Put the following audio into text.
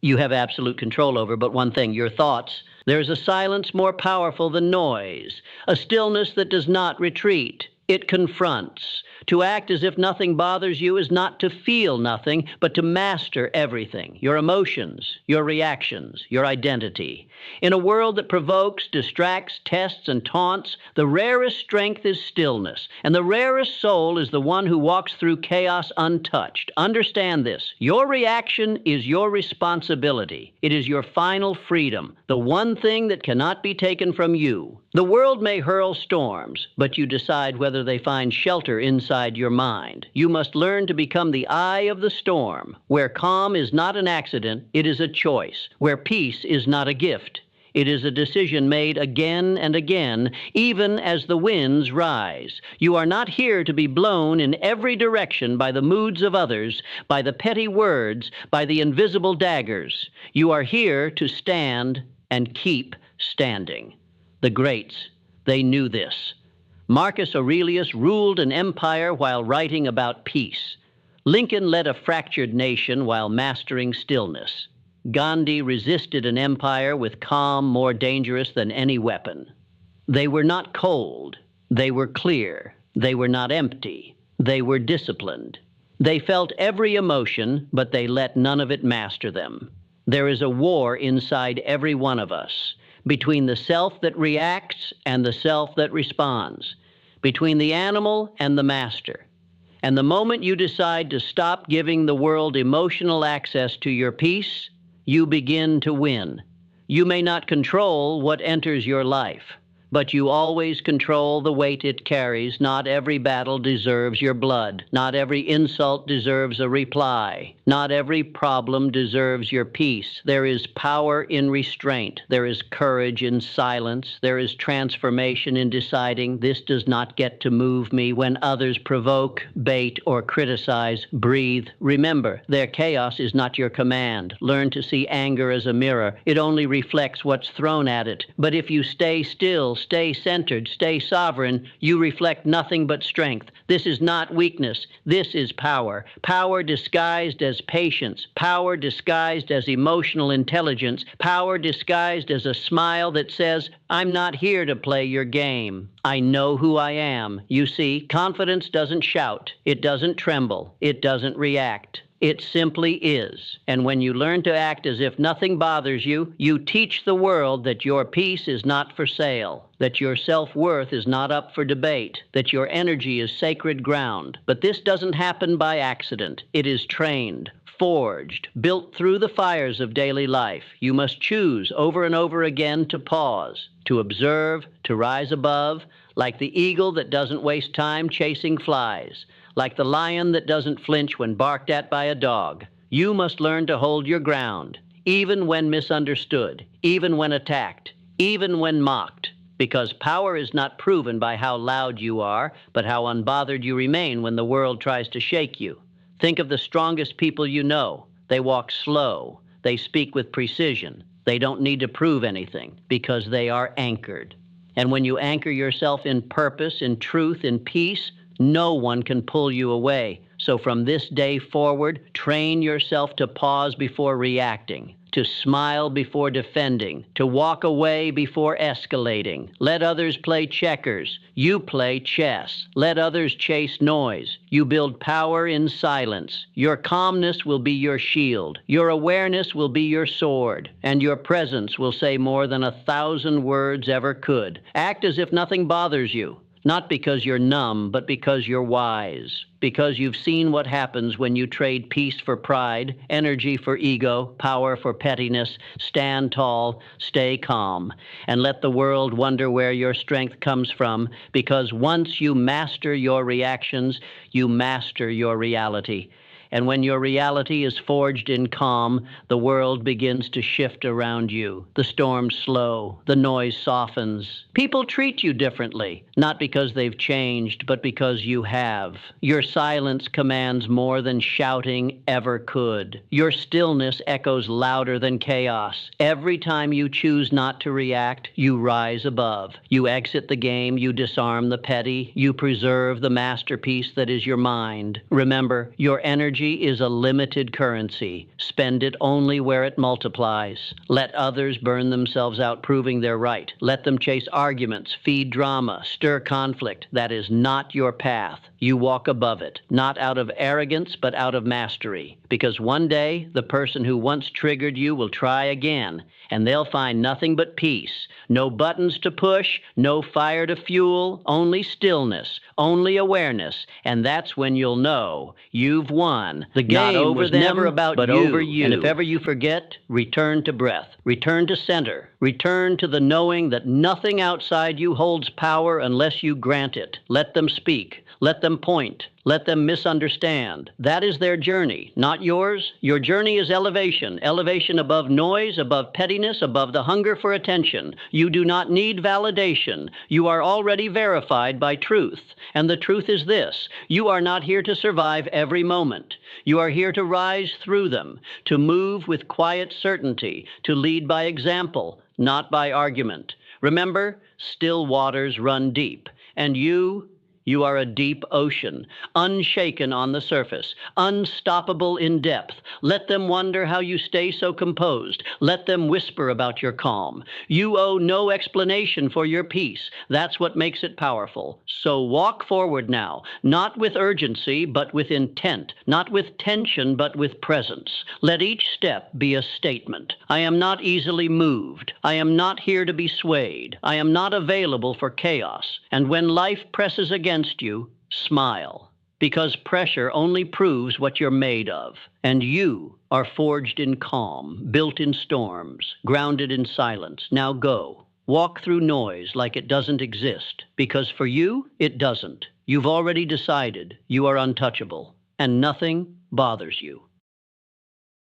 you have absolute control over but one thing, your thoughts. There is a silence more powerful than noise, a stillness that does not retreat. It confronts. To act as if nothing bothers you is not to feel nothing, but to master everything, your emotions, your reactions, your identity. In a world that provokes, distracts, tests, and taunts, the rarest strength is stillness, and the rarest soul is the one who walks through chaos untouched. Understand this. Your reaction is your responsibility. It is your final freedom, the one thing that cannot be taken from you. The world may hurl storms, but you decide whether they find shelter inside your mind. You must learn to become the eye of the storm, where calm is not an accident, it is a choice, where peace is not a gift. It is a decision made again and again, even as the winds rise. You are not here to be blown in every direction by the moods of others, by the petty words, by the invisible daggers. You are here to stand and keep standing. The greats, they knew this. Marcus Aurelius ruled an empire while writing about peace. Lincoln led a fractured nation while mastering stillness. Gandhi resisted an empire with calm more dangerous than any weapon. They were not cold. They were clear. They were not empty. They were disciplined. They felt every emotion, but they let none of it master them. There is a war inside every one of us, between the self that reacts and the self that responds, between the animal and the master. And the moment you decide to stop giving the world emotional access to your peace, you begin to win. You may not control what enters your life, but you always control the weight it carries. Not every battle deserves your blood. Not every insult deserves a reply. Not every problem deserves your peace. There is power in restraint. There is courage in silence. There is transformation in deciding this does not get to move me. When others provoke, bait, or criticize, breathe. Remember, their chaos is not your command. Learn to see anger as a mirror. It only reflects what's thrown at it. But if you stay still, stay centered, stay sovereign, you reflect nothing but strength. This is not weakness. This is power. Power disguised as patience. Power disguised as emotional intelligence. Power disguised as a smile that says, I'm not here to play your game. I know who I am. You see, confidence doesn't shout. It doesn't tremble. It doesn't react. It simply is. And when you learn to act as if nothing bothers you, you teach the world that your peace is not for sale, that your self-worth is not up for debate, that your energy is sacred ground. But this doesn't happen by accident. It is trained, forged, built through the fires of daily life. You must choose over and over again to pause, to observe, to rise above, like the eagle that doesn't waste time chasing flies, like the lion that doesn't flinch when barked at by a dog. You must learn to hold your ground, even when misunderstood, even when attacked, even when mocked, because power is not proven by how loud you are, but how unbothered you remain when the world tries to shake you. Think of the strongest people you know. They walk slow. They speak with precision. They don't need to prove anything because they are anchored. And when you anchor yourself in purpose, in truth, in peace, no one can pull you away. So from this day forward, train yourself to pause before reacting, to smile before defending, to walk away before escalating. Let others play checkers. You play chess. Let others chase noise. You build power in silence. Your calmness will be your shield. Your awareness will be your sword. And your presence will say more than 1,000 words ever could. Act as if nothing bothers you. Not because you're numb, but because you're wise. Because you've seen what happens when you trade peace for pride, energy for ego, power for pettiness. Stand tall, stay calm, and let the world wonder where your strength comes from, because once you master your reactions, you master your reality. And when your reality is forged in calm, the world begins to shift around you. The storms slow, the noise softens. People treat you differently, not because they've changed, but because you have. Your silence commands more than shouting ever could. Your stillness echoes louder than chaos. Every time you choose not to react, you rise above. You exit the game, you disarm the petty, you preserve the masterpiece that is your mind. Remember, your energy Energy is a limited currency. Spend it only where it multiplies. Let others burn themselves out proving they're right. Let them chase arguments, feed drama, stir conflict. That is not your path. You walk above it, not out of arrogance, but out of mastery. Because one day, the person who once triggered you will try again, and they'll find nothing but peace. No buttons to push, no fire to fuel, only stillness, only awareness, and that's when you'll know you've won. The game was never about but over you. And if ever you forget, return to breath, return to center, return to the knowing that nothing outside you holds power unless you grant it. Let them speak. Let them point. Let them misunderstand. That is their journey, not yours. Your journey is elevation, elevation above noise, above pettiness, above the hunger for attention. You do not need validation. You are already verified by truth. And the truth is this: you are not here to survive every moment. You are here to rise through them, to move with quiet certainty, to lead by example, not by argument. Remember, still waters run deep, and you are a deep ocean, unshaken on the surface, unstoppable in depth. Let them wonder how you stay so composed. Let them whisper about your calm. You owe no explanation for your peace. That's what makes it powerful. So walk forward now, not with urgency, but with intent, not with tension, but with presence. Let each step be a statement. I am not easily moved. I am not here to be swayed. I am not available for chaos. And when life presses against you, smile, because pressure only proves what you're made of. And you are forged in calm, built in storms, grounded in silence. Now go. Walk through noise like it doesn't exist, because for you, it doesn't. You've already decided you are untouchable, and nothing bothers you.